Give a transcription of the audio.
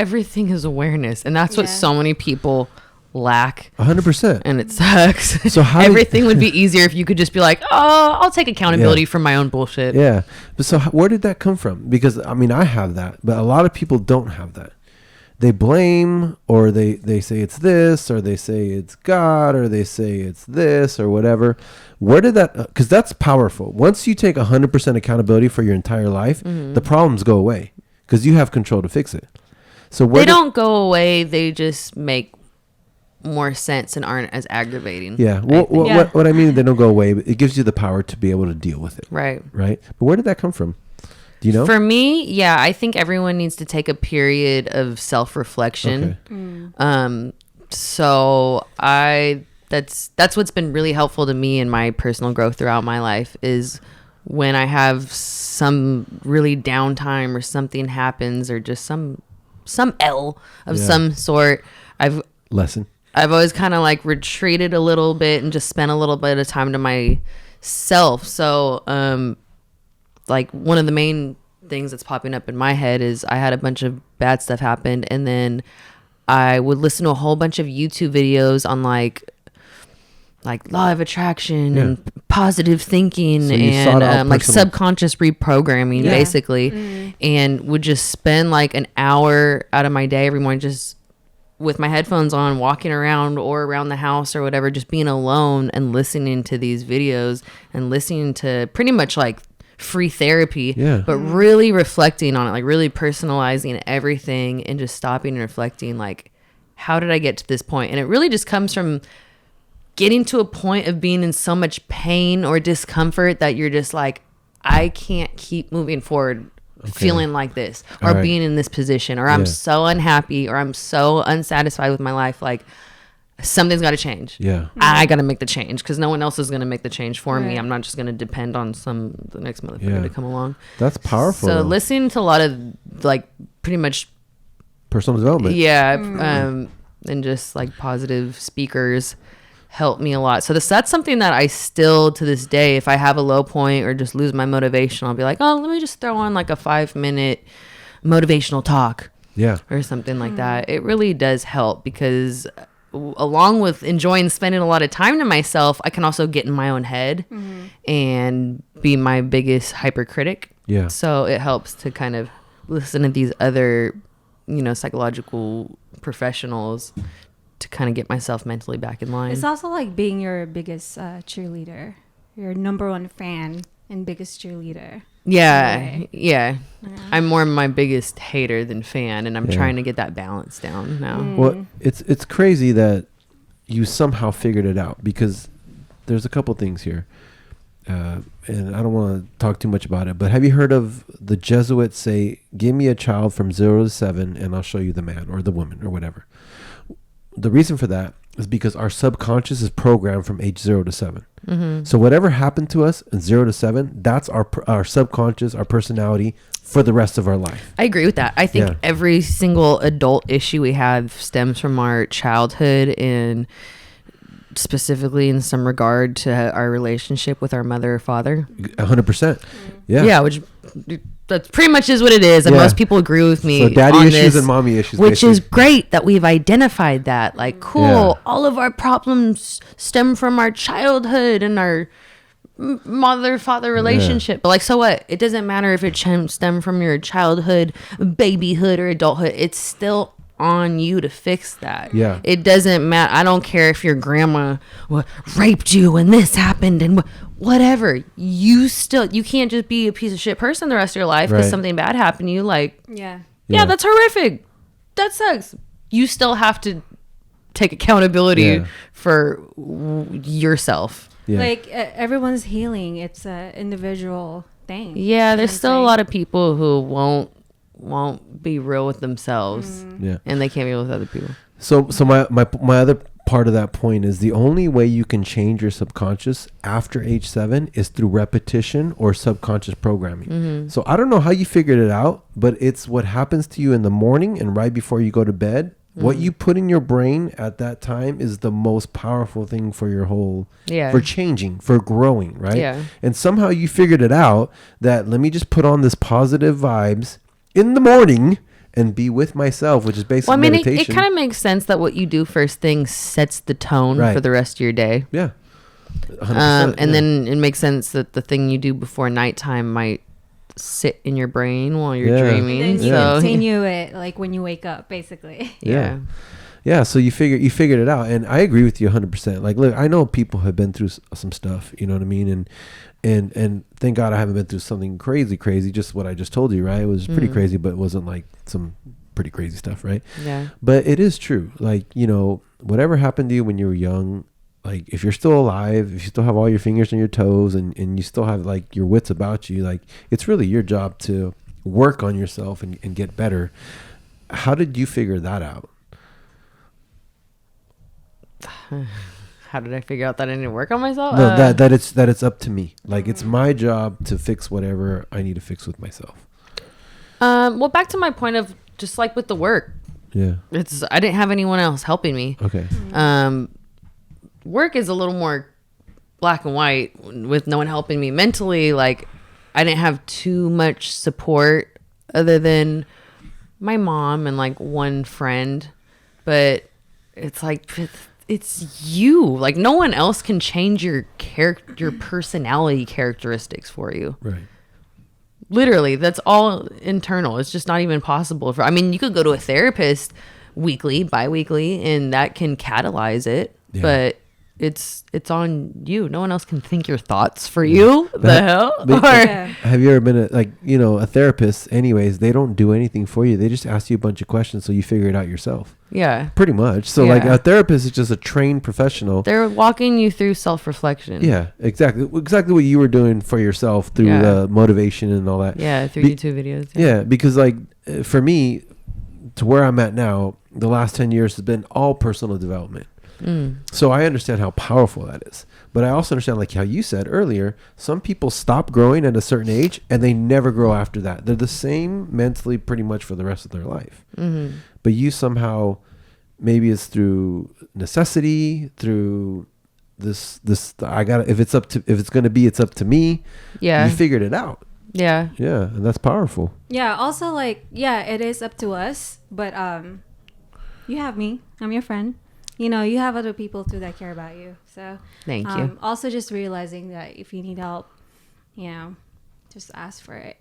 everything is awareness, and that's what so many people lack. 100%. And it sucks. So how everything would be easier if you could just be like, oh, I'll take accountability for my own bullshit. Yeah. But so where did that come from? Because I mean, I have that, but a lot of people don't have that. They blame, or they say it's this, or they say it's God, or they say it's this, or whatever. Where did that, because that's powerful. Once you take 100% accountability for your entire life, the problems go away because you have control to fix it. So they don't go away. They just make more sense and aren't as aggravating. Yeah. Well, what I mean, they don't go away, but it gives you the power to be able to deal with it. Right. Right. But where did that come from? Do you know? For me, yeah, I think everyone needs to take a period of self-reflection. Okay. So that's what's been really helpful to me in my personal growth throughout my life is when I have some really downtime or something happens or just some L of some sort. I've always kind of like retreated a little bit and just spent a little bit of time to myself. So, like one of the main things that's popping up in my head is I had a bunch of bad stuff happen, and then I would listen to a whole bunch of YouTube videos on like law of attraction and positive thinking and like subconscious reprogramming basically, and would just spend like an hour out of my day every morning just with my headphones on, walking around or around the house or whatever, just being alone and listening to these videos and listening to pretty much like free therapy, but really reflecting on it, like really personalizing everything and just stopping and reflecting like, how did I get to this point? And it really just comes from getting to a point of being in so much pain or discomfort that you're just like, I can't keep moving forward feeling like this or being in this position, or I'm so unhappy or I'm so unsatisfied with my life. Like, something's got to change. I got to make the change because no one else is going to make the change for me. I'm not just going to depend on the next motherfucker to come along. That's powerful. So listening to a lot of like pretty much personal development. And just like positive speakers helped me a lot. So that's something that I still to this day, if I have a low point or just lose my motivation, I'll be like, oh, let me just throw on like a 5-minute motivational talk. Or something like that. It really does help because along with enjoying spending a lot of time to myself, I can also get in my own head and be my biggest hypercritic. So it helps to kind of listen to these other, psychological professionals to kind of get myself mentally back in line. It's also like being your biggest cheerleader, your number one fan and biggest cheerleader. Yeah. I'm more my biggest hater than fan, and I'm trying to get that balance down now. Well, it's crazy that you somehow figured it out, because there's a couple things here, and I don't want to talk too much about it, but have you heard of the Jesuits say, give me a child from 0 to 7 and I'll show you the man or the woman or whatever? The reason for that is because our subconscious is programmed from age 0 to 7. So whatever happened to us in 0 to 7, that's our subconscious, our personality for the rest of our life. I agree with that. I think every single adult issue we have stems from our childhood, and specifically in some regard to our relationship with our mother or father. 100%. Yeah, which that pretty much is what it is, and most people agree with me. So daddy on issues this, and mommy issues, which basically. is great that we've identified that. Like, cool, all of our problems stem from our childhood and our mother-father relationship. But like, so what? It doesn't matter if it stem from your childhood, babyhood, or adulthood. It's still on you to fix that. It doesn't matter. I don't care if your grandma raped you and this happened and whatever. You can't just be a piece of shit person the rest of your life because something bad happened to you. Like, yeah, that's horrific. That sucks. You still have to take accountability for yourself. Like, everyone's healing. It's an individual thing. Yeah, there's still a lot of people who won't be real with themselves, and they can't be real with other people. So my other part of that point is the only way you can change your subconscious after age 7 is through repetition or subconscious programming. So I don't know how you figured it out, but it's what happens to you in the morning and right before you go to bed. What you put in your brain at that time is the most powerful thing for your whole, for changing, for growing, right? And somehow you figured it out that let me just put on this positive vibes in the morning, and be with myself, which is basically Well, I mean, meditation. it kind of makes sense that what you do first thing sets the tone for the rest of your day. Yeah. 100%, and then it makes sense that the thing you do before nighttime might sit in your brain while you're dreaming. And then you so continue it like when you wake up, basically. Yeah, so you figured it out, and I agree with you 100%. Like, look, I know people have been through some stuff, you know what I mean, and thank God I haven't been through something crazy. Just what I just told you, right? It was pretty crazy, but it wasn't like some pretty crazy stuff, right? Yeah. But it is true, like, you know, whatever happened to you when you were young, like, if you're still alive, if you still have all your fingers on your toes, and you still have like your wits about you, like, it's really your job to work on yourself and get better. How did you figure that out? How did I figure out that I didn't work on myself? No, that it's up to me. Like, it's my job to fix whatever I need to fix with myself. Well, back to my point of just like with the work. Yeah. I didn't have anyone else helping me. Okay. Work is a little more black and white with no one helping me mentally. Like, I didn't have too much support other than my mom and like one friend, but it's like, it's you. Like, no one else can change your personality characteristics for you. Right. Literally, that's all internal. It's just not even possible I mean, you could go to a therapist weekly, bi-weekly, and that can catalyze it, but it's on you. No one else can think your thoughts for you. The hell? Have you ever been a therapist? Anyways, they don't do anything for you. They just ask you a bunch of questions so you figure it out yourself. Yeah. Pretty much. So like a therapist is just a trained professional. They're walking you through self-reflection. Yeah, exactly what you were doing for yourself through the motivation and all that. Yeah, through YouTube videos. Yeah, because like for me, to where I'm at now, the last 10 years has been all personal development. So I understand how powerful that is. But I also understand, like how you said earlier, some people stop growing at a certain age and they never grow after that. They're the same mentally pretty much for the rest of their life. But you somehow, maybe it's through necessity, through this if it's up to me. Yeah. You figured it out. Yeah. Yeah. And that's powerful. Yeah. Also, like, it is up to us, but you have me. I'm your friend. You know, you have other people too that care about you. So thank you. Also, just realizing that if you need help, you know, just ask for it.